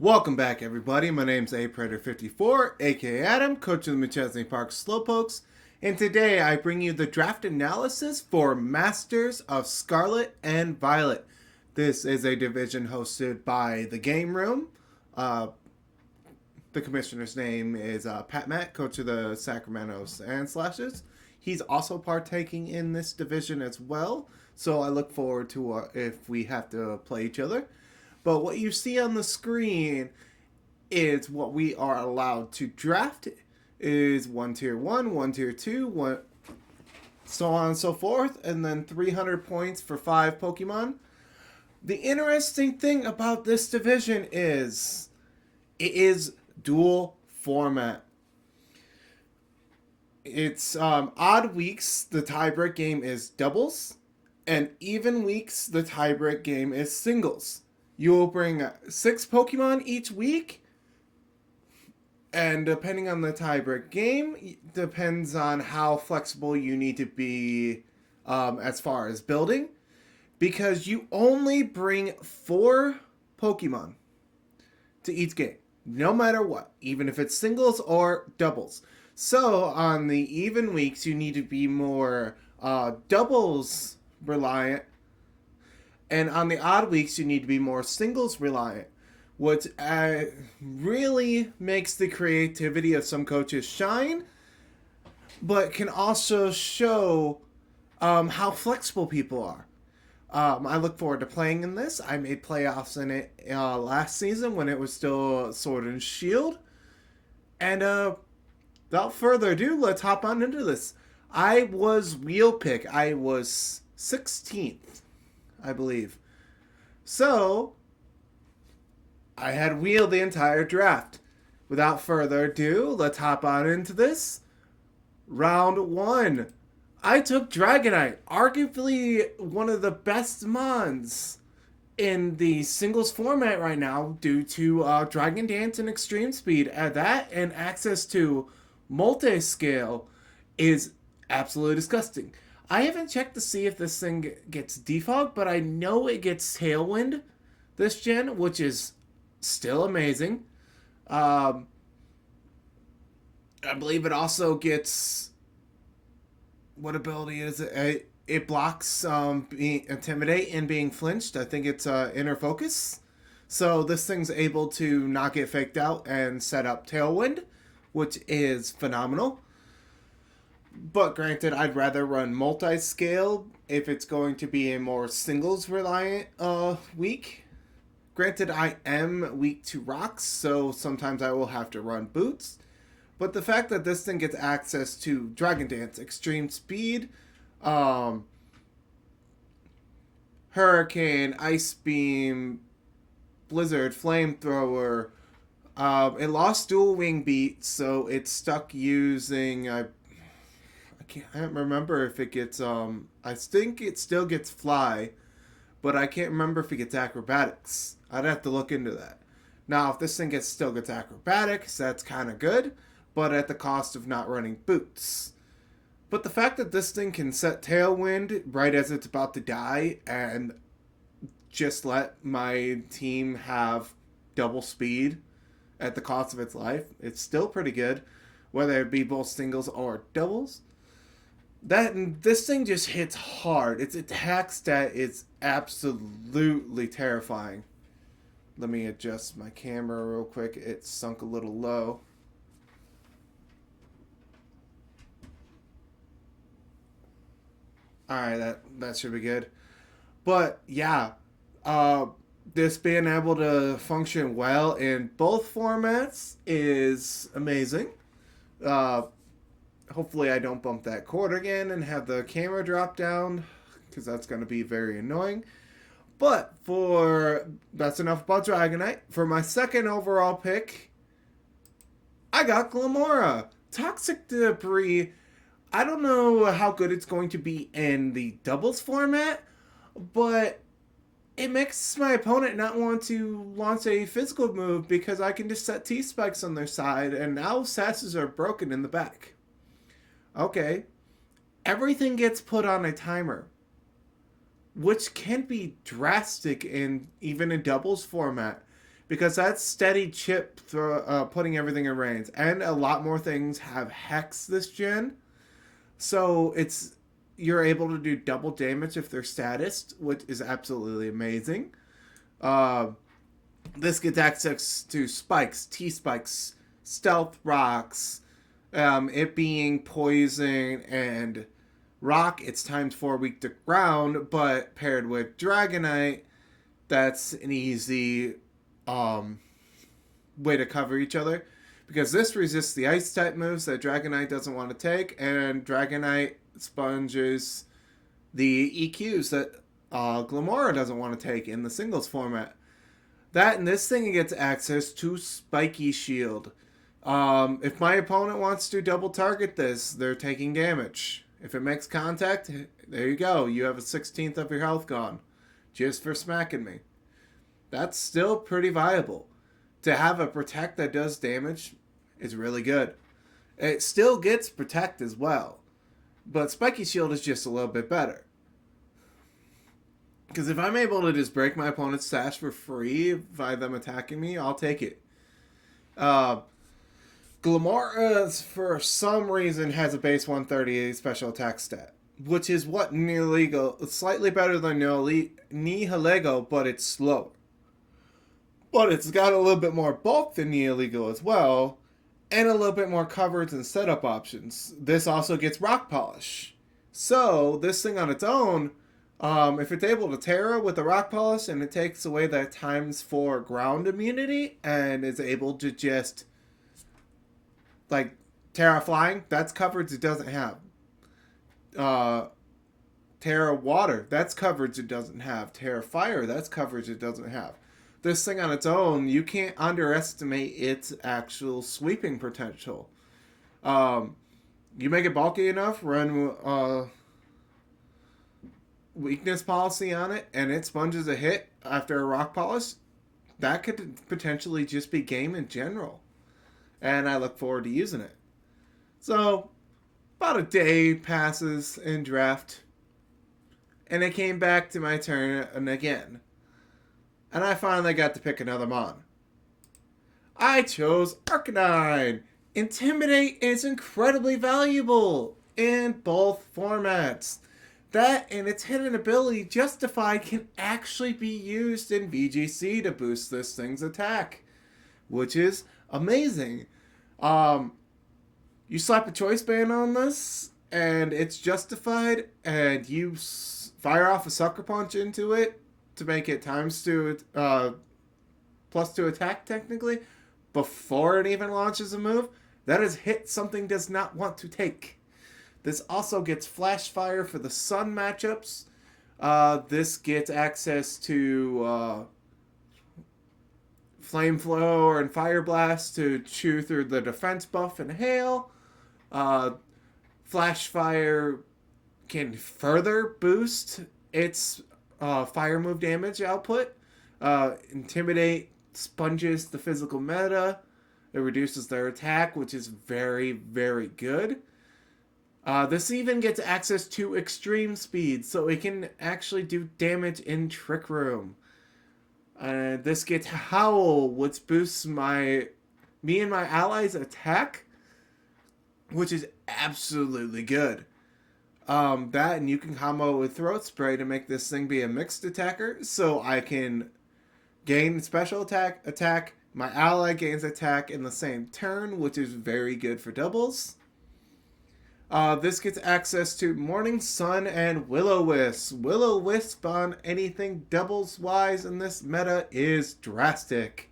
Welcome back, everybody. My name's A Predator54, aka Adam, coach of the McChesney Park Slowpokes, and today I bring you the draft analysis for Masters of Scarlet and Violet. This is a division hosted by the Game Room. The commissioner's name is Pat Matt, coach of the Sacramento Sand Slashers. He's also partaking in this division as well, so I look forward to if we have to play each other. But what you see on the screen is what we are allowed to draft. Is one tier 1 tier 2, one, so on and so forth, and then 300 points for 5 Pokemon. The interesting thing about this division is it is dual format. It's odd weeks, the tiebreak game is doubles, and even weeks, the tiebreak game is singles. You will bring 6 Pokemon each week, and depending on the tiebreak game, depends on how flexible you need to be as far as building, because you only bring 4 Pokemon to each game, no matter what, even if it's singles or doubles. So on the even weeks, you need to be more doubles reliant, and on the odd weeks, you need to be more singles reliant, which really makes the creativity of some coaches shine, but can also show how flexible people are. I look forward to playing in this. I made playoffs in it last season when it was still Sword and Shield. And without further ado, let's hop on into this. I was wheel pick. I was 16th. I believe. So, I had wheeled the entire draft. Without further ado, let's hop on into this. Round 1. I took Dragonite, arguably one of the best mons in the singles format right now due to Dragon Dance and Extreme Speed. That and access to multi-scale is absolutely disgusting. I haven't checked to see if this thing gets defog, but I know it gets Tailwind this gen, which is still amazing. I believe it also gets... What ability is it? It blocks being Intimidate and being flinched. I think it's Inner Focus. So this thing's able to not get faked out and set up Tailwind, which is phenomenal. But granted, I'd rather run multi-scale if it's going to be a more singles-reliant week. Granted, I am weak to rocks, so sometimes I will have to run boots. But the fact that this thing gets access to Dragon Dance, Extreme Speed, Hurricane, Ice Beam, Blizzard, Flamethrower, it lost Dual Wing Beat, so it's stuck using... I can't remember if it gets, I think it still gets Fly, but I can't remember if it gets Acrobatics. I'd have to look into that. Now, if this thing still gets Acrobatics, that's kind of good, but at the cost of not running Boots. But the fact that this thing can set Tailwind right as it's about to die and just let my team have double speed at the cost of its life, it's still pretty good, whether it be both singles or doubles. This thing just hits hard. Its attack stat is absolutely terrifying. Let me adjust my camera real quick. It's sunk a little low. Alright, that should be good. But yeah, this being able to function well in both formats is amazing. Hopefully I don't bump that cord again and have the camera drop down, because that's going to be very annoying. But that's enough about Dragonite. For my second overall pick, I got Glamora. Toxic Debris, I don't know how good it's going to be in the doubles format, but it makes my opponent not want to launch a physical move because I can just set T-Spikes on their side, and now Sasses are broken in the back. Okay, everything gets put on a timer. which can be drastic in even in doubles format, because that's steady chip putting everything in range. And a lot more things have Hex this gen. So you're able to do double damage if they're status, which is absolutely amazing. Uh, this gets access to spikes, T-spikes, stealth rocks, it being poison and rock, it's times 4 weak to ground, but paired with Dragonite, that's an easy way to cover each other. Because this resists the ice type moves that Dragonite doesn't want to take, and Dragonite sponges the EQs that Glamora doesn't want to take in the singles format. That and this thing gets access to Spiky Shield. If my opponent wants to double target this, they're taking damage. If it makes contact, there you go. You have a 16th of your health gone. Just for smacking me. That's still pretty viable. To have a protect that does damage is really good. It still gets protect as well. But Spiky Shield is just a little bit better. Because if I'm able to just break my opponent's stash for free by them attacking me, I'll take it. Glamora, for some reason, has a base 138 special attack stat, which is what Nihilego. It's slightly better than Nihilego, but it's slower. But it's got a little bit more bulk than Nihilego as well, and a little bit more coverage and setup options. This also gets Rock Polish. So, this thing on its own, if it's able to Terra with the Rock Polish, and it takes away that times 4 ground immunity, and is able to just, like, Terra Flying, that's coverage it doesn't have. Terra Water, that's coverage it doesn't have. Terra Fire, that's coverage it doesn't have. This thing on its own, you can't underestimate its actual sweeping potential. You make it bulky enough, run weakness policy on it, and it sponges a hit after a rock polish, that could potentially just be game in general. And I look forward to using it. So, about a day passes in draft, and it came back to my turn and again. And I finally got to pick another mon. I chose Arcanine. Intimidate is incredibly valuable in both formats. That and its hidden ability, Justified, can actually be used in VGC to boost this thing's attack, which is amazing. You slap a choice band on this, and it's Justified, and you fire off a Sucker Punch into it to make it +2 attack, technically, before it even launches a move. That is hit something does not want to take. This also gets Flash Fire for the Sun matchups. This gets access to Flame Flow and Fire Blast to chew through the defense buff and hail. Flash Fire can further boost its fire move damage output. Intimidate sponges the physical meta. It reduces their attack, which is very, very good. This even gets access to extreme speed, so it can actually do damage in Trick Room. This gets Howl, which boosts me and my allies' attack, which is absolutely good. That, and you can combo with Throat Spray to make this thing be a mixed attacker, so I can gain special attack, my ally gains attack in the same turn, which is very good for doubles. This gets access to Morning Sun and Will-O-Wisp. Will-O-Wisp on anything doubles-wise in this meta is drastic.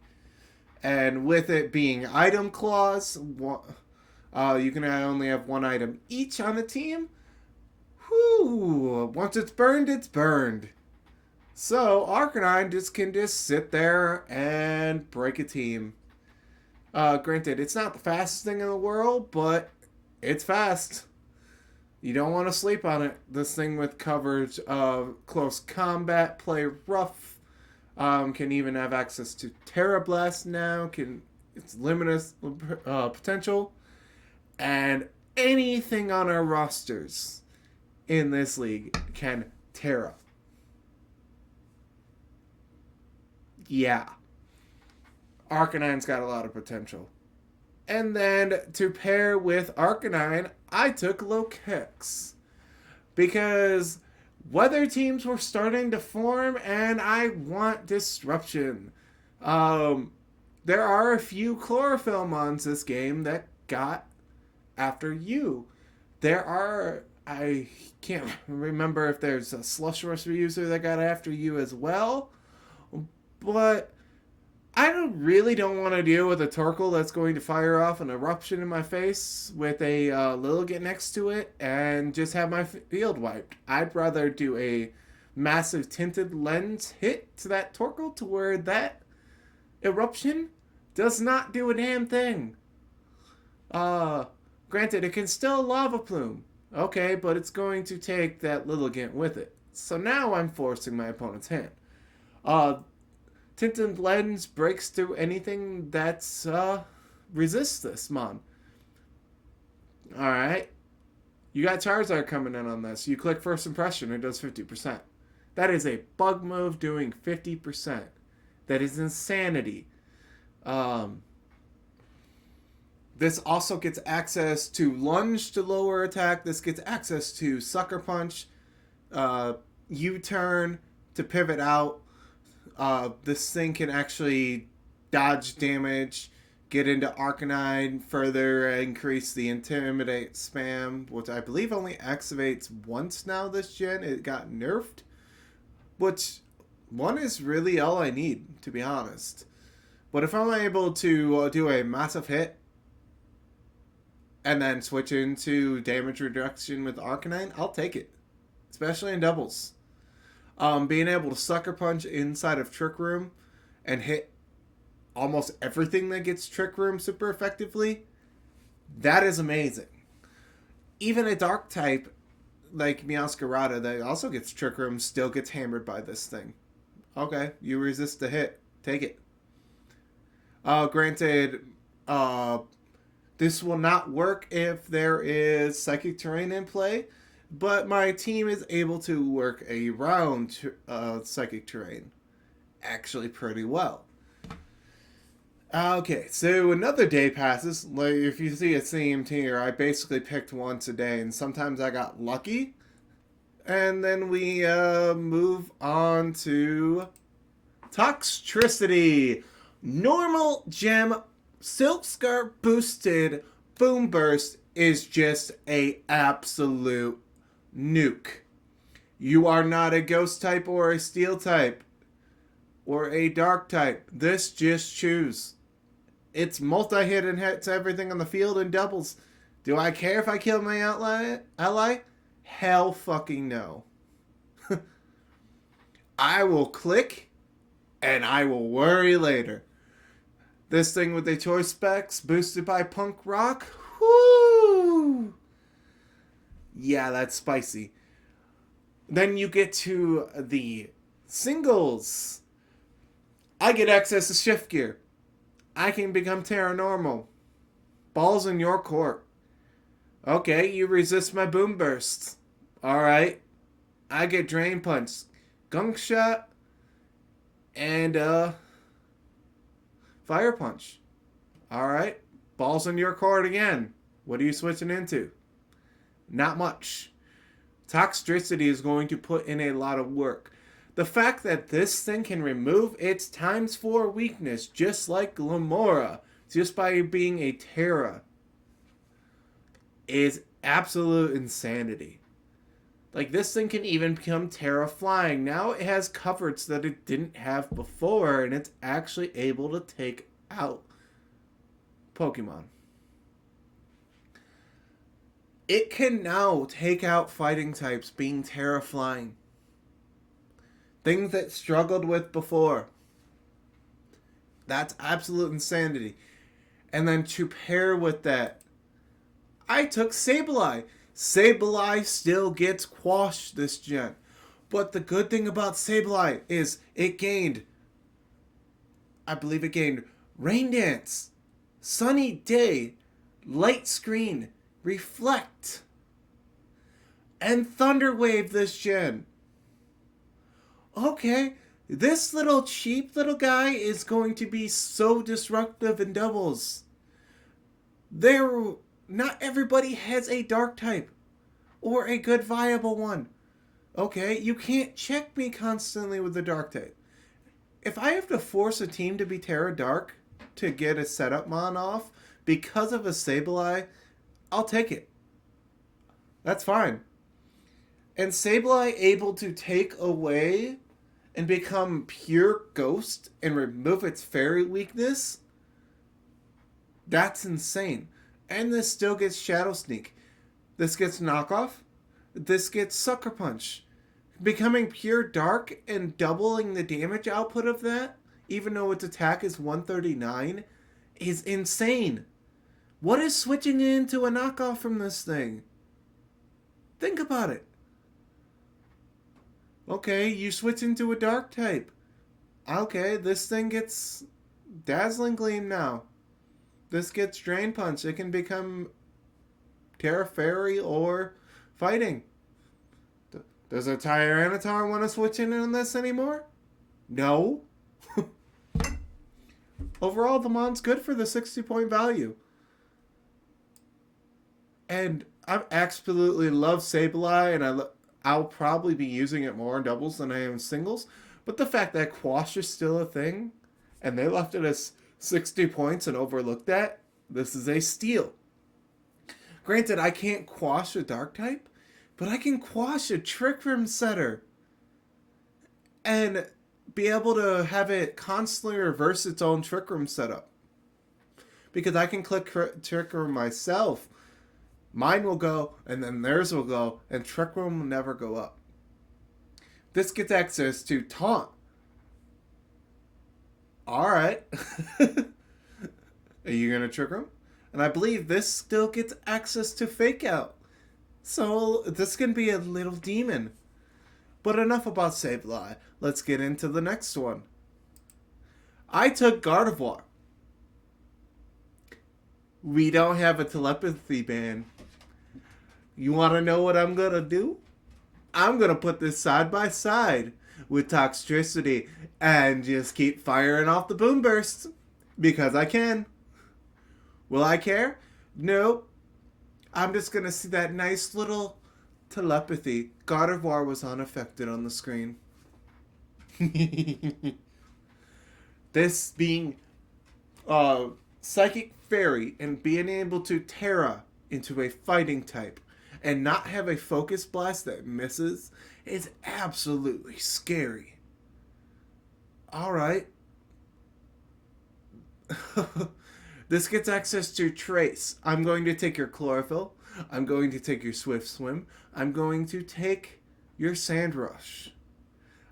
And with it being item clause, you can only have one item each on a team. Whew, once it's burned, it's burned. So, Arcanine can just sit there and break a team. Granted, it's not the fastest thing in the world, but it's fast. You don't want to sleep on it. This thing with coverage of close combat, play rough, can even have access to Terra Blast now. It's limitless potential. And anything on our rosters in this league can Terra. Yeah. Arcanine's got a lot of potential. And then to pair with Arcanine, I took Lokex. Because weather teams were starting to form and I want disruption. Um, there are a few chlorophyll mons this game that got after you. There are, I can't remember if there's a Slushrush user that got after you as well, but really don't want to deal with a Torkoal that's going to fire off an eruption in my face with a Lilligant next to it and just have my field wiped. I'd rather do a massive tinted lens hit to that Torkoal to where that eruption does not do a damn thing. Granted, it can still lava plume. Okay, but it's going to take that Lilligant with it. So now I'm forcing my opponent's hand. Tinted Lens breaks through anything that's resists this mon. Alright. You got Charizard coming in on this. You click first impression, it does 50%. That is a bug move doing 50%. That is insanity. This also gets access to lunge to lower attack. This gets access to sucker punch, U-turn to pivot out. This thing can actually dodge damage, get into Arcanine, further increase the Intimidate spam, which I believe only activates once now this gen. It got nerfed, which one is really all I need, to be honest. But if I'm able to do a massive hit and then switch into damage reduction with Arcanine, I'll take it, especially in doubles. Being able to sucker punch inside of Trick Room and hit almost everything that gets Trick Room super effectively, that is amazing. Even a dark type like Meowscarada that also gets Trick Room still gets hammered by this thing. Okay, you resist the hit. Take it. Granted, this will not work if there is Psychic Terrain in play, but my team is able to work around Psychic Terrain actually pretty well. Okay, so another day passes. Like, if you see a theme here, I basically picked once a day, and sometimes I got lucky. And then we move on to Toxtricity. Normal gem Silkscar boosted Boom Burst is just a absolute nuke. You are not a ghost type or a steel type or a dark type. This just choose. It's multi-hit and hits everything on the field and doubles. Do I care if I kill my ally? Hell fucking no. I will click and I will worry later. This thing with the choice specs boosted by Punk Rock. Whoo! Yeah, that's spicy. Then you get to the singles. I get access to Shift Gear. I can become Terra Normal. Ball's in your court. Okay, you resist my Boom Bursts. Alright. I get Drain Punch, Gunk Shot, and Fire Punch. Alright. Ball's in your court again. What are you switching into? Not much. Toxtricity is going to put in a lot of work. The fact that this thing can remove its ×4 weakness, just like Glamora, just by being a Terra, is absolute insanity. Like, this thing can even become Terra Flying. Now it has coverage that it didn't have before, and it's actually able to take out Pokemon. It can now take out fighting types being Terra Flying. Things that struggled with before. That's absolute insanity. And then to pair with that, I took Sableye. Sableye still gets quashed this gen. But the good thing about Sableye is it gained, I believe it gained Rain Dance, Sunny Day, Light Screen, Reflect, and Thunder Wave this gen. Okay, This little cheap little guy is going to be so disruptive in doubles. There, not everybody has a dark type or a good viable one. Okay, you can't check me constantly with the dark type. If I have to force a team to be Terra Dark to get a setup mon off because of a Sableye, I'll take it. That's fine. And Sableye able to take away and become pure ghost and remove its fairy weakness, that's insane. And this still gets Shadow Sneak. This gets knockoff. This gets Sucker Punch. Becoming pure dark and doubling the damage output of that, even though its attack is 139, is insane. What is switching into a knockoff from this thing? Think about it. Okay, you switch into a dark type. Okay, this thing gets Dazzling Gleam now. This gets Drain Punch. It can become Terra Fairy or Fighting. Does a Tyranitar want to switch in on this anymore? No. Overall, the mon's good for the 60-point value. And I absolutely love Sableye, and I'll probably be using it more in doubles than I am in singles. But the fact that Quash is still a thing, and they left it as 60 points and overlooked that, this is a steal. Granted, I can't Quash a Dark type, but I can Quash a Trick Room setter. And be able to have it constantly reverse its own Trick Room setup. Because I can click Trick Room myself. Mine will go, and then theirs will go, and Trick Room will never go up. This gets access to Taunt. Alright. Are you going to Trick Room? And I believe this still gets access to Fake Out. So this can be a little demon. But enough about Sableye. Let's get into the next one. I took Gardevoir. We don't have a telepathy ban. You want to know what I'm going to do? I'm going to put this side by side with Toxtricity and just keep firing off the boom bursts. Because I can. Will I care? Nope. I'm just going to see that nice little telepathy. Gardevoir was unaffected on the screen. This being Psychic Fairy and being able to Terra into a fighting type and not have a Focus Blast that misses is absolutely scary. Alright. This gets access to Trace. I'm going to take your Chlorophyll. I'm going to take your Swift Swim. I'm going to take your Sand Rush.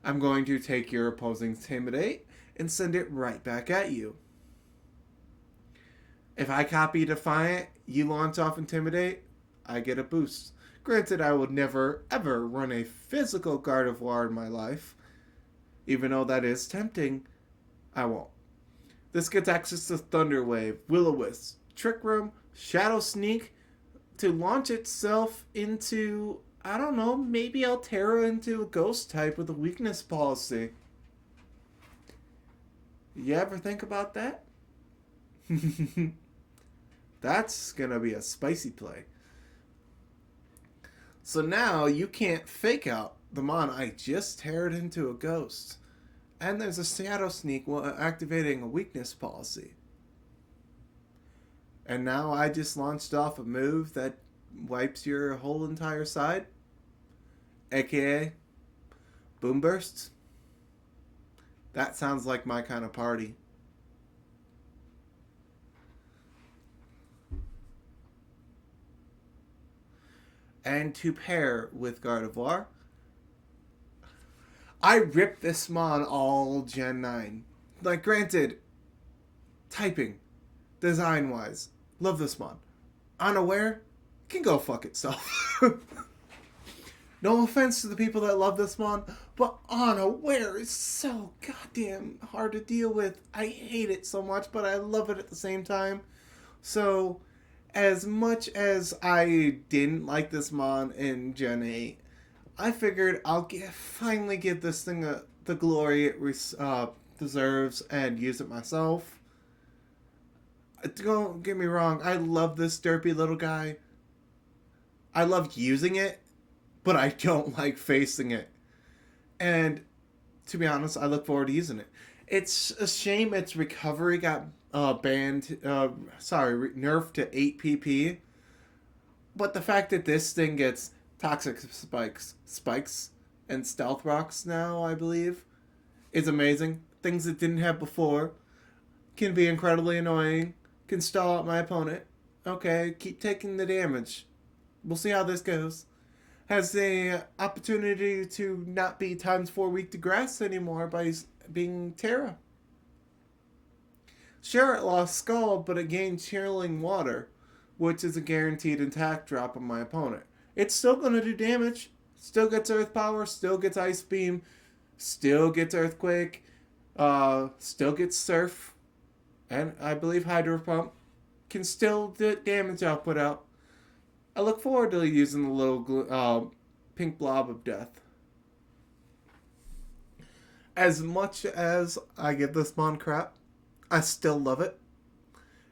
I'm going to take your opposing Intimidate and send it right back at you. If I copy Defiant, you launch off Intimidate, I get a boost. Granted, I would never ever run a physical Gardevoir in my life. Even though that is tempting, I won't. This gets access to Thunder Wave, Will-O-Wisp, Trick Room, Shadow Sneak to launch itself into, I don't know, maybe Altera into a Ghost type with a weakness policy. You ever think about that? That's gonna be a spicy play. So now you can't Fake Out the mon I just teared into a Ghost. And there's a Shadow Sneak activating a weakness policy. And now I just launched off a move that wipes your whole entire side. AKA Boom Bursts. That sounds like my kind of party. And to pair with Gardevoir, I ripped this mon all Gen 9. Like, granted, typing, design-wise, love this mon. Unaware, can go fuck itself. No offense to the people that love this mon, but Unaware is so goddamn hard to deal with. I hate it so much, but I love it at the same time. So, as much as I didn't like this mon in Gen 8, I figured I'll finally give this thing the the glory it deserves and use it myself. Don't get me wrong, I love this derpy little guy. I love using it, but I don't like facing it. And to be honest, I look forward to using it. It's a shame its recovery got nerfed to 8 PP. But the fact that this thing gets toxic spikes, and stealth rocks now, I believe, is amazing. Things it didn't have before. Can be incredibly annoying. Can stall out my opponent. Okay, keep taking the damage. We'll see how this goes. Has the opportunity to not be times 4 weak to grass anymore by being Terra. Sure, it lost Scald, but it gained Chilling Water, which is a guaranteed attack drop on my opponent. It's still going to do damage. Still gets Earth Power, still gets Ice Beam, still gets Earthquake, still gets Surf, and I believe Hydro Pump. Can still get damage output out. I look forward to using the little pink blob of death. As much as I give this mon crap, I still love it.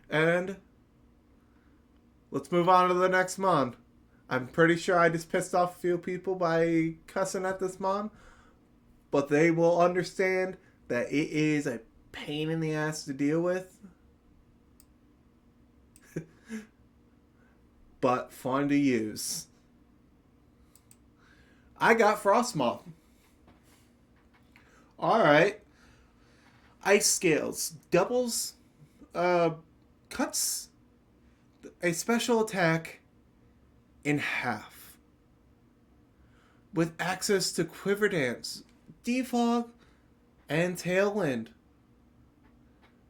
And let's move on to the next mon. I'm pretty sure I just pissed off a few people by cussing at this mon, but they will understand that it is a pain in the ass to deal with, but fun to use. I got Frostmoth. Alright. Ice Scales. Doubles, cuts a special attack in half. With access to Quiver Dance, Defog, and Tailwind.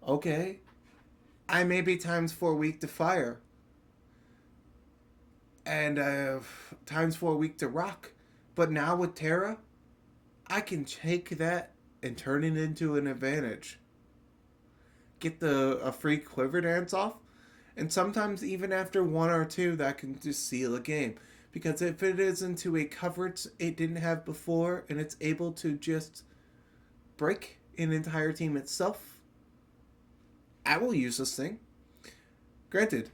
Okay. I may be times 4 weak to fire. And times 4 weak to rock. But now with Terra, I can take that and turn it into an advantage. Get a free Quiver Dance off. And sometimes even after 1 or 2, that can just seal a game. Because if it is into a coverage it didn't have before, and it's able to just break an entire team itself, I will use this thing. Granted,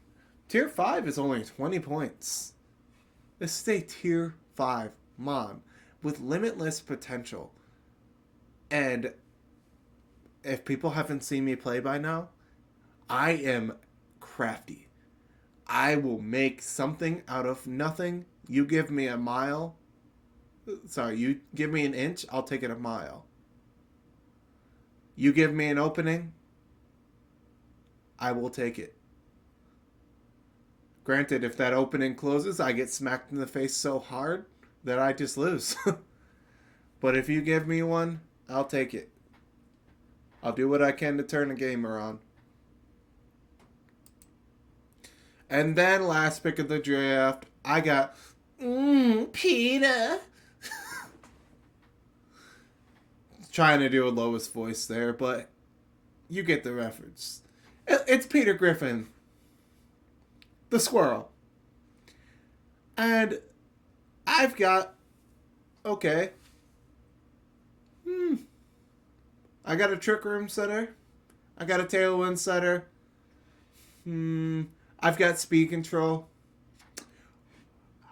Tier 5 is only 20 points. This is a Tier 5 mon with limitless potential. And if people haven't seen me play by now, I am crafty. I will make something out of nothing. You give me a mile. Sorry, you give me an inch, I'll take it a mile. You give me an opening, I will take it. Granted, if that opening closes, I get smacked in the face so hard that I just lose. But if you give me one, I'll take it. I'll do what I can to turn a game around. And then last pick of the draft, I got Peter. Trying to do a lowest voice there, but you get the reference. It's Peter Griffin, the squirrel. And I've got, okay, I got a Trick Room setter. I got a Tailwind setter. I've got Speed Control.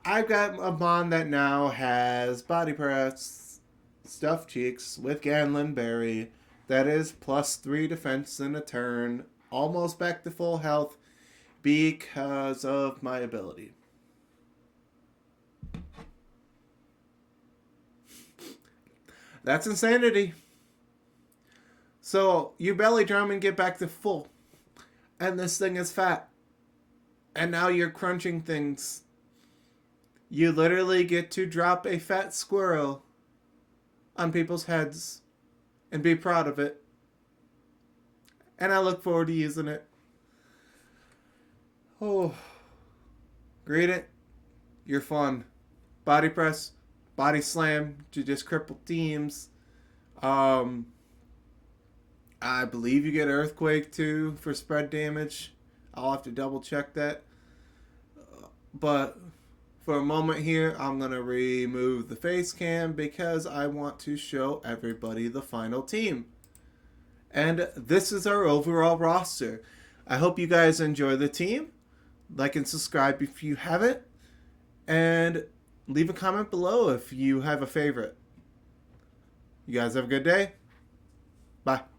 I've got a Mon that now has Body Press, Stuffed Cheeks with Ganlin Berry. That is +3 defense in a turn. Almost back to full health because of my ability. That's insanity. So you belly drum and get back to full. And this thing is fat. And now you're crunching things. You literally get to drop a fat squirrel on people's heads and be proud of it. And I look forward to using it. Oh. Greet it. You're fun. Body press. Body slam to just cripple teams. I believe you get Earthquake too for spread damage. I'll have to double check that. But For a moment here, I'm going to remove the face cam because I want to show everybody the final team. And this is our overall roster. I hope you guys enjoy the team. Like and subscribe if you haven't. And leave a comment below if you have a favorite. You guys have a good day. Bye.